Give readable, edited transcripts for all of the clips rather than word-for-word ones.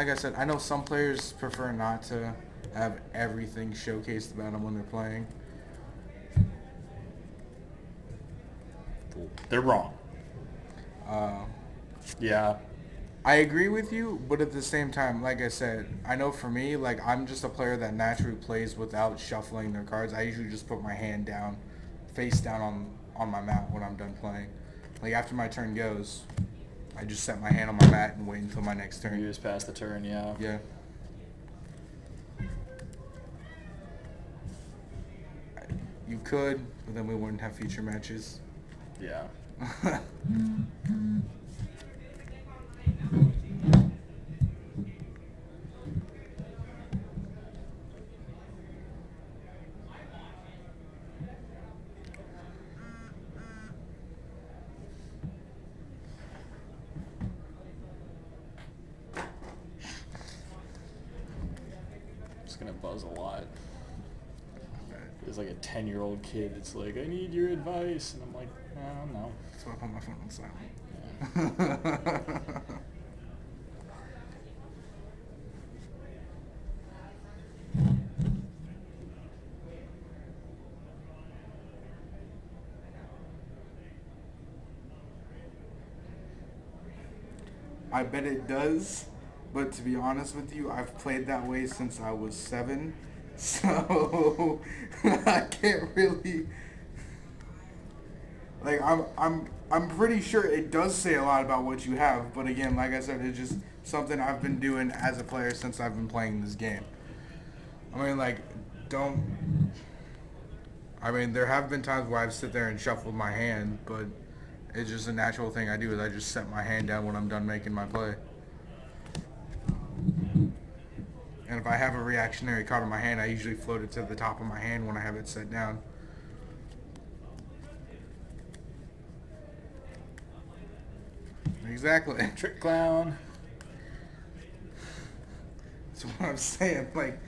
like I said, I know some players prefer not to have everything showcased about them when they're playing. They're wrong. Yeah. I agree with you, but at the same time, like I said, I know for me, like I'm just a player that naturally plays without shuffling their cards. I usually just put my hand down, face down on my mat when I'm done playing. Like after my turn goes, I just set my hand on my mat and wait until my next turn. You just pass the turn, yeah. Yeah. You could, but then we wouldn't have feature matches. Yeah. It's gonna buzz a lot. There's like a 10-year-old kid that's like, I need your advice, and I'm like, I don't know. So I put my phone on silent. Yeah. I bet it does, but to be honest with you, I've played that way since I was 7, so I can't really. Like I'm pretty sure it does say a lot about what you have, but again, like I said, it's just something I've been doing as a player since I've been playing this game. I mean, like, don't. I mean, there have been times where I've sit there and shuffled my hand, but it's just a natural thing I do is I just set my hand down when I'm done making my play. And if I have a reactionary card in my hand, I usually float it to the top of my hand when I have it set down. Exactly. Trick clown. That's what I'm saying. Like,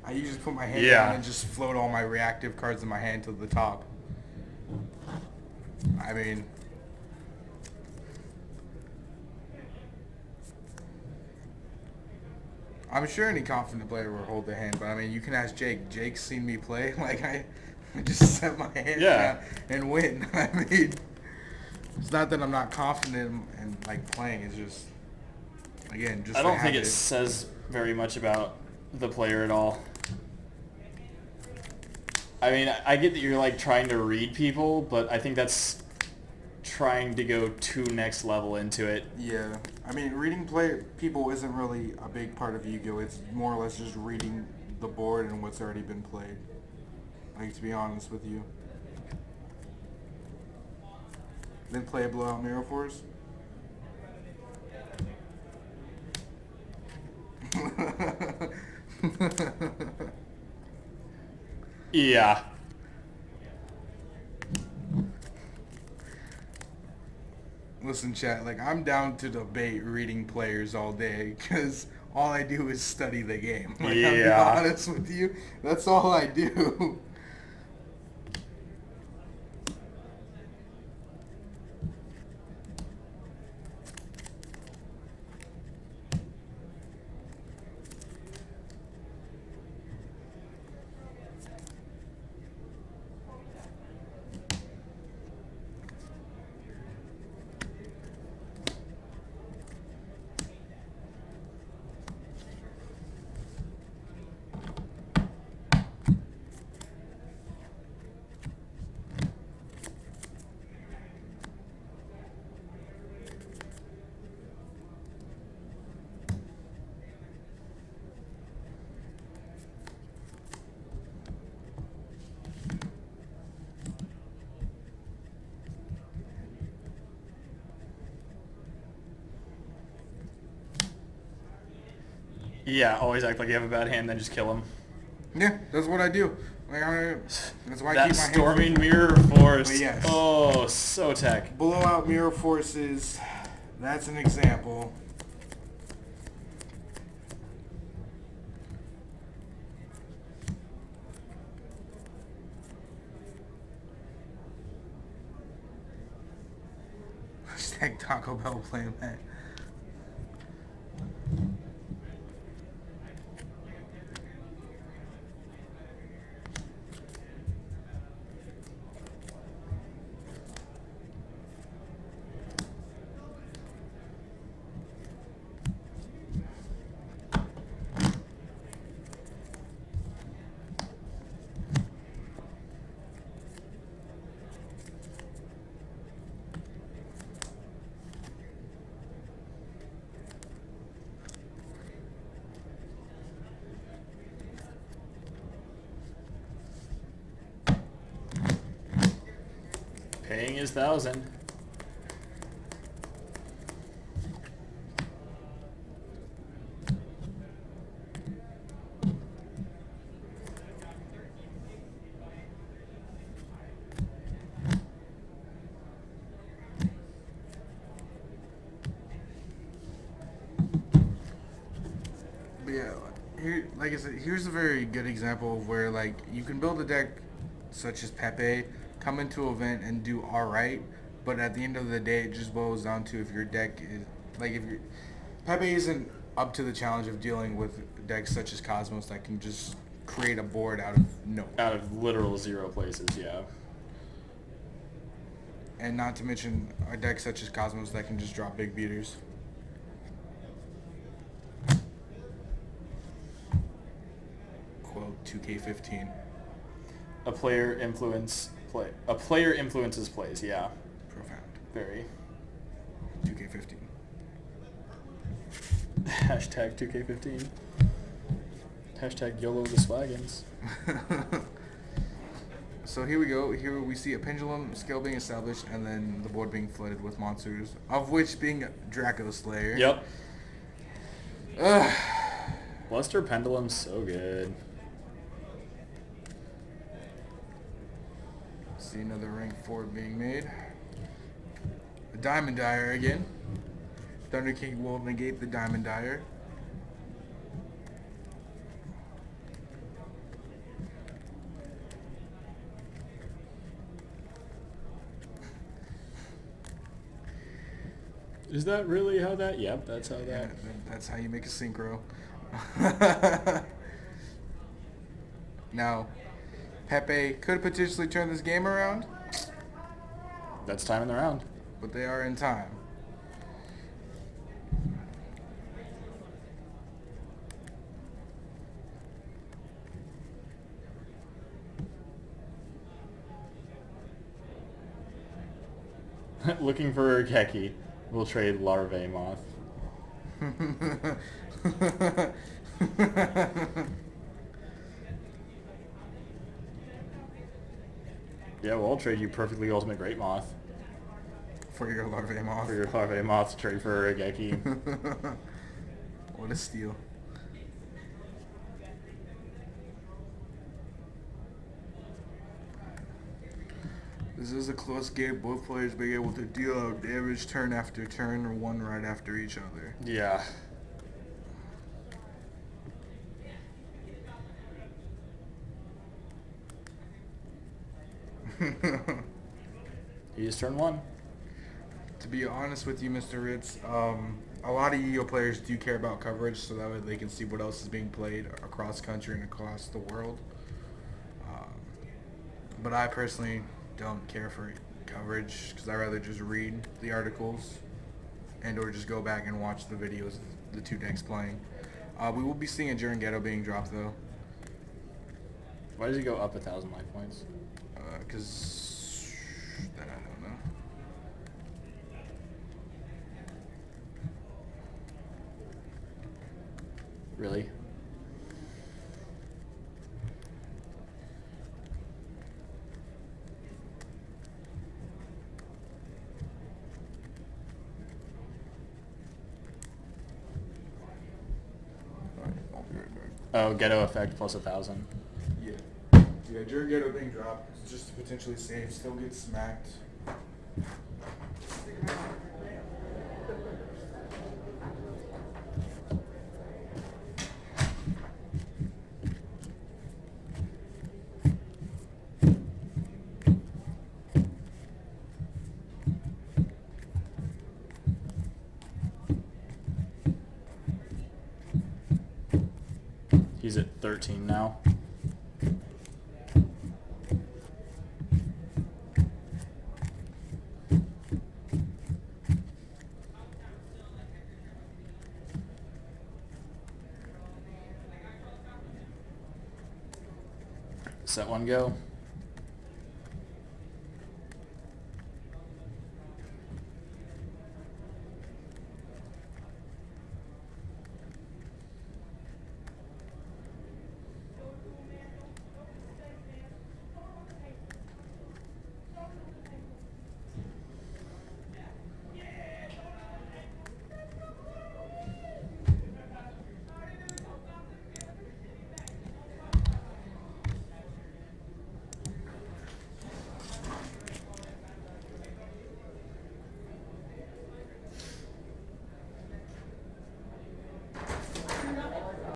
I usually put my hand Yeah. down and just float all my reactive cards in my hand to the top. I mean, I'm sure any confident player will hold their hand, but I mean, you can ask Jake. Jake's seen me play. Like, I just set my hand down and win. I mean, it's not that I'm not confident in like playing. It's just, again, just I don't think it it says very much about the player at all. I mean, I get that you're like trying to read people, but I think that's trying to go too next level into it. Yeah, I mean, reading people isn't really a big part of YGO. It's more or less just reading the board and what's already been played. Like, to be honest with you. Then play a blowout Mirror Force. Yeah. Listen, chat, like, I'm down to debate reading players all day, because all I do is study the game. Like, Yeah. I'll be honest with you, that's all I do. Yeah, always act like you have a bad hand, then just kill him. Yeah, that's what I do. Like, that's why I That keep my hand storming mirror force. But yes. Oh, so tech. Blowout Mirror Forces, that's an example. Hashtag Taco Bell playing that. Paying his 1,000. But yeah, here, like I said, here's a very good example of where like you can build a deck such as Pepe, come into an event and do all right, but at the end of the day, it just boils down to if your deck is like if your Pepe isn't up to the challenge of dealing with decks such as Cosmos that can just create a board out of nowhere. Out of literal 0 places, yeah. And not to mention a deck such as Cosmos that can just drop big beaters. Quote 2K15. A player influences plays, yeah. Profound. Very. 2K15. Hashtag 2K15. Hashtag YOLO the Swaggins. So here we go. Here we see a pendulum scale being established and then the board being flooded with monsters, of which being Draco Slayer. Yep. Luster Pendulum's so good. See another rank 4 being made. A Diamond Dyer again. Thunder King will negate the Diamond Dyer. Is that really how that? Yep, that's how that. Yeah, that's how you make a synchro. Now, Pepe could potentially turn this game around, That's time in the round. but they are in time. Looking for a Keki. We'll trade Larvae Moth. Yeah, well, I'll trade you Perfectly Ultimate Great Moth. For your Larvae Moth. For your Larvae Moth, trade for a Geki. What a steal. This is a close game, both players being able to deal out damage turn after turn or one right after each other. Yeah. He just turned 1. To be honest with you, Mr. Ritz, a lot of YGO players do care about coverage so that way they can see what else is being played across country and across the world. But I personally don't care for coverage because I rather just read the articles and or just go back and watch the videos of the two decks playing. We will be seeing a Jaren Ghetto being dropped though. Why does he go up 1,000 life points? Because that I don't know. Really? Alright, I'll be right back. Oh, Ghetto effect plus 1,000. Yeah. Yeah, Jaren Ghetto being dropped just to potentially save, still get smacked. He's at 13 now. Set 1 go.